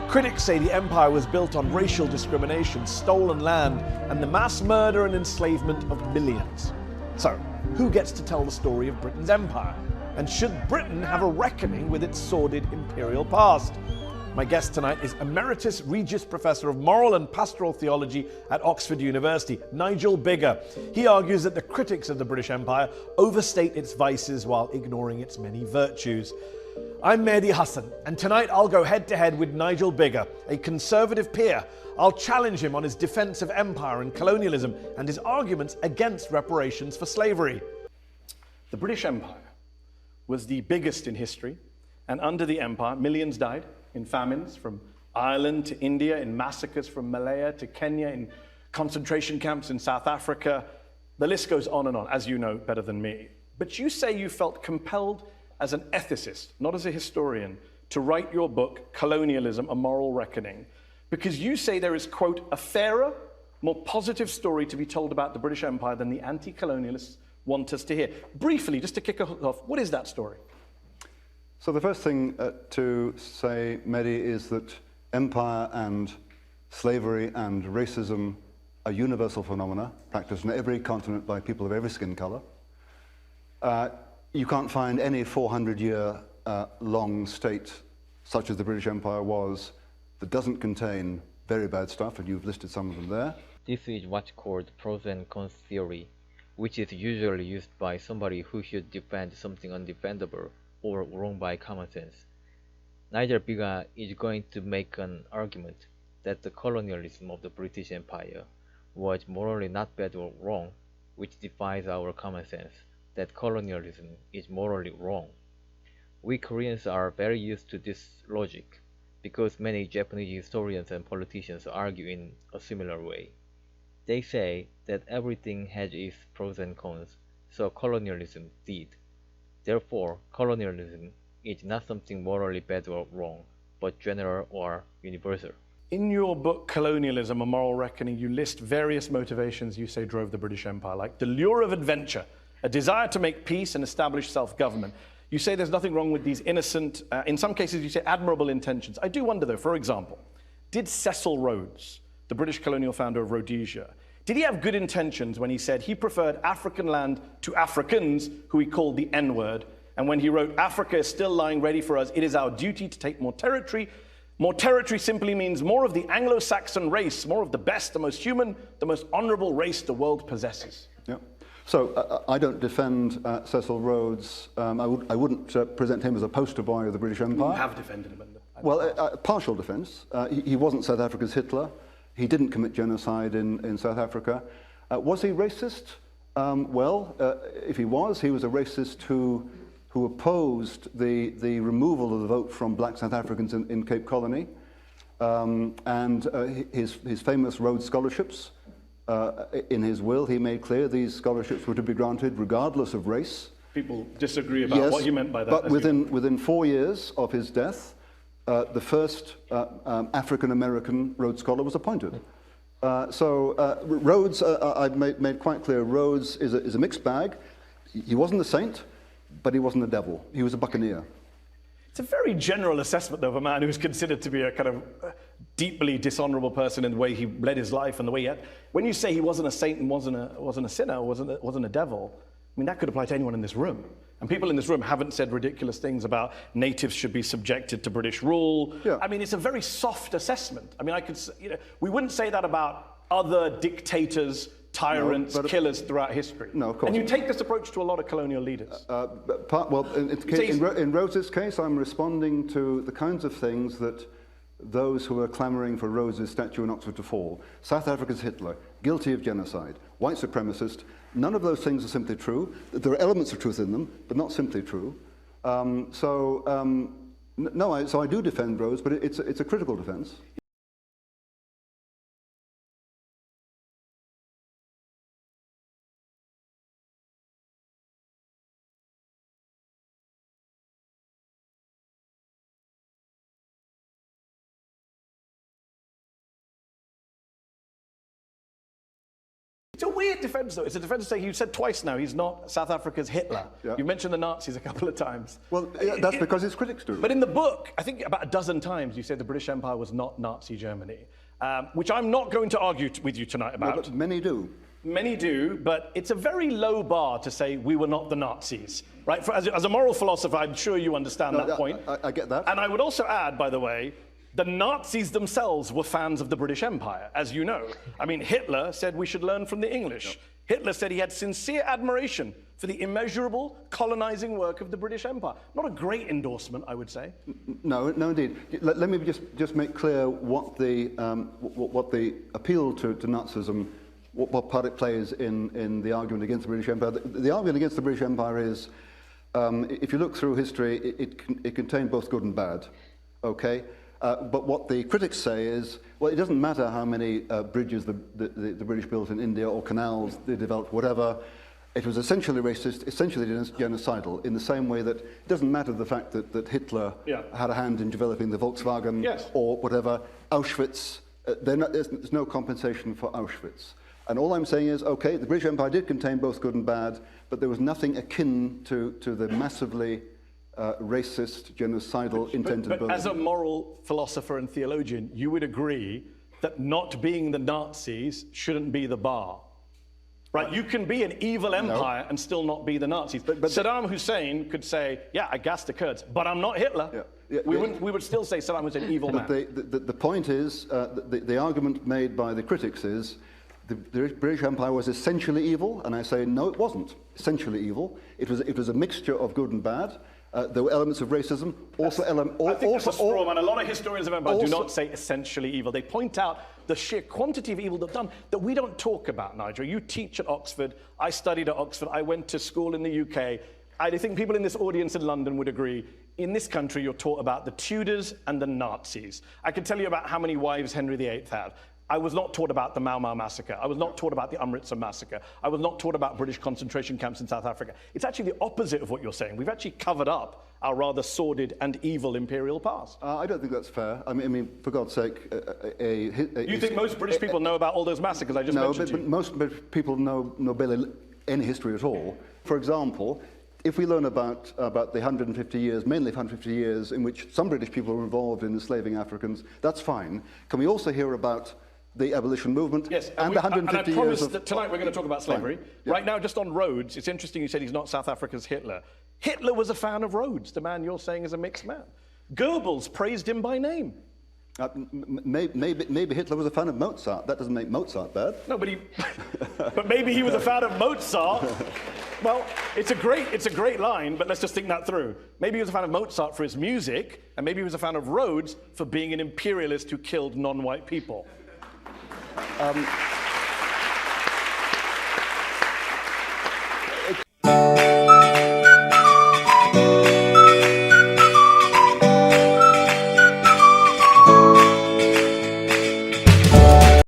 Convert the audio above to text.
Critics say the empire was built on racial discrimination, stolen land, and the mass murder and enslavement of millions. So, who gets to tell the story of Britain's empire? And should Britain have a reckoning with its sordid imperial past? My guest tonight is Emeritus Regius Professor of Moral and Pastoral Theology at Oxford University, Nigel Biggar. He argues that the critics of the British Empire overstate its vices while ignoring its many virtues. I'm Mehdi Hasan, and tonight I'll go head-to-head with Nigel Biggar, a Conservative peer. I'll challenge him on his defence of empire and colonialism and his arguments against reparations for slavery. The British Empire was the biggest in history, and under the empire, millions died in famines from Ireland to India, in massacres from Malaya to Kenya, in concentration camps in South Africa. The list goes on and on, as you know better than me. But you say you felt compelled as an ethicist, not as a historian, to write your book, Colonialism, A Moral Reckoning, because you say there is, quote, a fairer, more positive story to be told about the British Empire than the anti-colonialists want us to hear. Briefly, just to kick us off, what is that story? So the first thing to say, Mehdi, is that empire and slavery and racism are universal phenomena, practiced on every continent by people of every skin color. You can't find any 400-year long state, such as the British Empire was, that doesn't contain very bad stuff, and you've listed some of them there. This is what's called pros and cons theory, which is usually used by somebody who should defend something undefendable or wrong by common sense. Nigel Biggar is going to make an argument that the colonialism of the British Empire was morally not bad or wrong, which defies our common sense that colonialism is morally wrong. We Koreans are very used to this logic because many Japanese historians and politicians argue in a similar way. They say that everything has its pros and cons, so colonialism did. Therefore, colonialism is not something morally bad or wrong, but general or universal. In your book, Colonialism, A Moral Reckoning, you list various motivations you say drove the British Empire, like the lure of adventure, a desire to make peace and establish self-government. You say there's nothing wrong with these innocent, in some cases you say admirable intentions. I do wonder though, for example, did Cecil Rhodes, the British colonial founder of Rhodesia, did he have good intentions when he said he preferred African land to Africans, who he called the N-word, and when he wrote, Africa is still lying ready for us, it is our duty to take more territory. More territory simply means more of the Anglo-Saxon race, more of the best, the most human, the most honorable race the world possesses. Yeah. So I don't defend Cecil Rhodes. I wouldn't present him as a poster boy of the British Empire. You have defended him. Well, partial defense. He wasn't South Africa's Hitler. He didn't commit genocide in South Africa. Was he racist? If he was a racist who opposed the removal of the vote from black South Africans in Cape Colony, and his famous Rhodes scholarships. In his will, he made clear these scholarships were to be granted regardless of race. People disagree about what you meant by that. But within 4 years of his death, the first African-American Rhodes Scholar was appointed. Rhodes, I've made quite clear, Rhodes is a mixed bag. He wasn't a saint, but he wasn't a devil. He was a buccaneer. It's a very general assessment, though, of a man who's considered to be a kind of deeply dishonorable person in the way he led his life and the way he had. When you say he wasn't a saint and wasn't a sinner, wasn't a devil, I mean, that could apply to anyone in this room. And people in this room haven't said ridiculous things about natives should be subjected to British rule. Yeah. I mean, it's a very soft assessment. I mean, we wouldn't say that about other dictators, tyrants, killers throughout history. No, of course. And you take this approach to a lot of colonial leaders. In Rhodes's case, I'm responding to the kinds of things that those who are clamoring for Rhodes's statue in Oxford to fall. South Africa's Hitler, guilty of genocide, white supremacist. None of those things are simply true. There are elements of truth in them, but not simply true. So I do defend Rhodes, but it's a critical defense. It's a weird defense, though. It's a defense to say, you said twice now, he's not South Africa's Hitler. Yeah. You mentioned the Nazis a couple of times. Well, that's because his critics do. But in the book, I think about a dozen times, you said the British Empire was not Nazi Germany, which I'm not going to argue with you tonight about. No, but many do. Many do, but it's a very low bar to say we were not the Nazis, right? As a moral philosopher, I'm sure you understand that point. I get that. And I would also add, by the way, the Nazis themselves were fans of the British Empire, as you know. I mean, Hitler said we should learn from the English. Yep. Hitler said he had sincere admiration for the immeasurable colonizing work of the British Empire. Not a great endorsement, I would say. No, indeed. Let me just make clear what the appeal to Nazism, what part it plays in the argument against the British Empire. The argument against the British Empire is, if you look through history, it contained both good and bad, okay? But what the critics say is, well, it doesn't matter how many bridges the British built in India or canals they developed, whatever. It was essentially racist, essentially genocidal, in the same way that it doesn't matter the fact that Hitler had a hand in developing the Volkswagen or whatever. Auschwitz, there's no compensation for Auschwitz. And all I'm saying is, okay, the British Empire did contain both good and bad, but there was nothing akin to the massively racist, genocidal intent of building. But as a moral philosopher and theologian, you would agree that not being the Nazis shouldn't be the bar. Right? You can be an evil empire and still not be the Nazis. But Saddam Hussein could say, yeah, I gassed the Kurds, but I'm not Hitler. We would still say Saddam was an evil man. The point is, the argument made by the critics is, the British Empire was essentially evil, and I say, no, it wasn't essentially evil. It was a mixture of good and bad. There were elements of racism, also elements... I think that's a straw man. A lot of historians of empire do not say essentially evil. They point out the sheer quantity of evil they've done that we don't talk about, Nigel. You teach at Oxford. I studied at Oxford. I went to school in the UK. I think people in this audience in London would agree. In this country, you're taught about the Tudors and the Nazis. I can tell you about how many wives Henry VIII had. I was not taught about the Mau Mau massacre. I was not taught about the Amritsar massacre. I was not taught about British concentration camps in South Africa. It's actually the opposite of what you're saying. We've actually covered up our rather sordid and evil imperial past. I don't think that's fair. I mean, for God's sake, you think most British people know about all those massacres I just mentioned? No, but most British people know barely any history at all. For example, if we learn about the 150 years, mainly 150 years, in which some British people were involved in enslaving Africans, that's fine. Can we also hear about the abolition movement, yes, and the 150 years of... And I promise that tonight we're going to talk about slavery. Yeah. Right now, just on Rhodes, it's interesting you said he's not South Africa's Hitler. Hitler was a fan of Rhodes, the man you're saying is a mixed man. Goebbels praised him by name. Maybe Hitler was a fan of Mozart. That doesn't make Mozart bad. No, but maybe he was a fan of Mozart. Well, it's a great line, but let's just think that through. Maybe he was a fan of Mozart for his music, and maybe he was a fan of Rhodes for being an imperialist who killed non-white people.